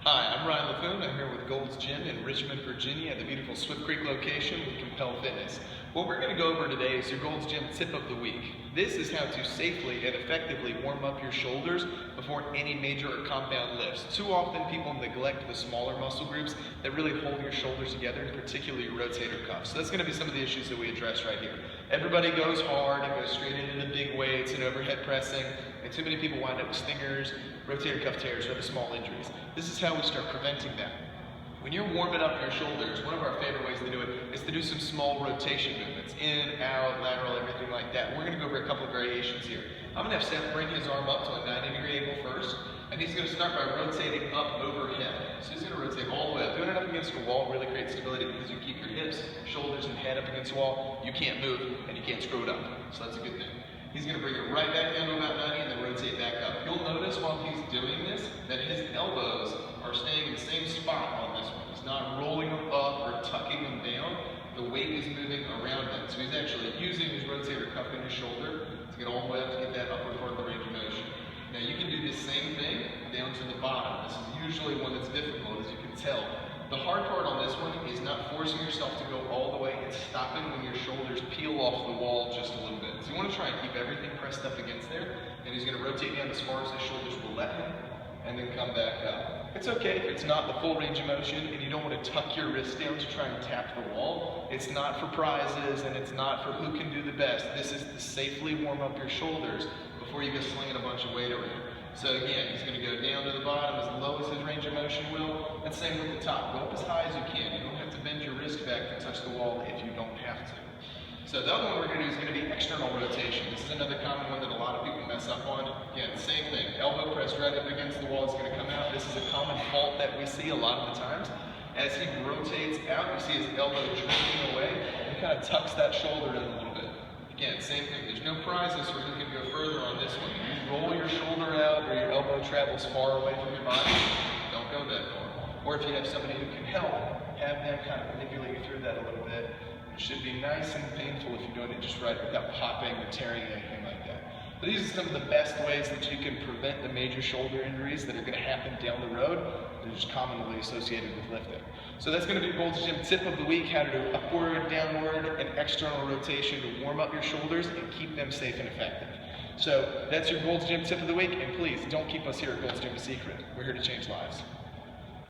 Hi, I'm Ryan LaFoon. I'm here with Gold's Gym in Richmond, Virginia at the beautiful Swift Creek location with Compel Fitness. What we're going to go over today is your Gold's Gym tip of the week. This is how to safely and effectively warm up your shoulders before any major or compound lifts. Too often people neglect the smaller muscle groups that really hold your shoulders together, particularly your rotator cuffs. So that's going to be some of the issues that we address right here. Everybody goes hard and goes straight into the big weights and overhead pressing, and too many people wind up with stingers, rotator cuff tears, or other small injuries. This is how we start preventing that. When you're warming up your shoulders, one of our favorite ways to do it is to do some small rotation movements, in, out, lateral, everything like that. We're going to go over a couple of variations here. I'm going to have Seth bring his arm up to a 90-degree angle first, and he's going to start by rotating up overhead. So he's going to rotate all the way up. Doing it up against a wall really creates stability because you keep your hips, shoulders, and head up against the wall. You can't move, and you can't screw it up. So that's a good thing. He's going to bring it right back down to about 90 and then rotate back up. You'll notice while he's doing this that his elbows are staying in the same spot on this one. He's not rolling them up or tucking them down. The weight is moving around him. So he's actually using his rotator cuff in his shoulder to get all the way up to get that upward part of the range of motion. Now you can do the same thing down to the bottom. This is usually one that's difficult, as you can tell. The hard part on this one is not forcing yourself to go all the way and stopping when your shoulders peel off the wall just a little bit. So you want to try and keep everything pressed up against there, and he's going to rotate down as far as his shoulders will let him, and then come back up. It's okay if it's not the full range of motion and you don't want to tuck your wrist down to try and tap the wall. It's not for prizes and it's not for who can do the best. This is to safely warm up your shoulders before you go slinging a bunch of weight around. So again, he's going to go down to the bottom as low as his range of motion will, and same with the top. Go up as high as you can. You don't have to bend your wrist back to touch the wall if you don't have to. So the other one we're going to do is going to be external rotation. This is another common one that a lot of people mess up on. Again, same thing. Elbow pressed right up against the wall is going to come out. This is a common fault that we see a lot of the times. As he rotates out, you see his elbow drifting away, and he kind of tucks that shoulder in a little bit. Again, same thing. There's no prizes for who can go further on this one. You roll your shoulder out or your elbow travels far away from your body, don't go that far. Or if you have somebody who can help, have them kind of manipulate you through that a little bit. It should be nice and painful if you're doing it just right without popping or tearing anything like that. But these are some of the best ways that you can prevent the major shoulder injuries that are going to happen down the road. They're just commonly associated with lifting. So that's going to be Gold's Gym tip of the week, how to do upward, downward, and external rotation to warm up your shoulders and keep them safe and effective. So that's your Gold's Gym tip of the week, and please don't keep us here at Gold's Gym a secret. We're here to change lives.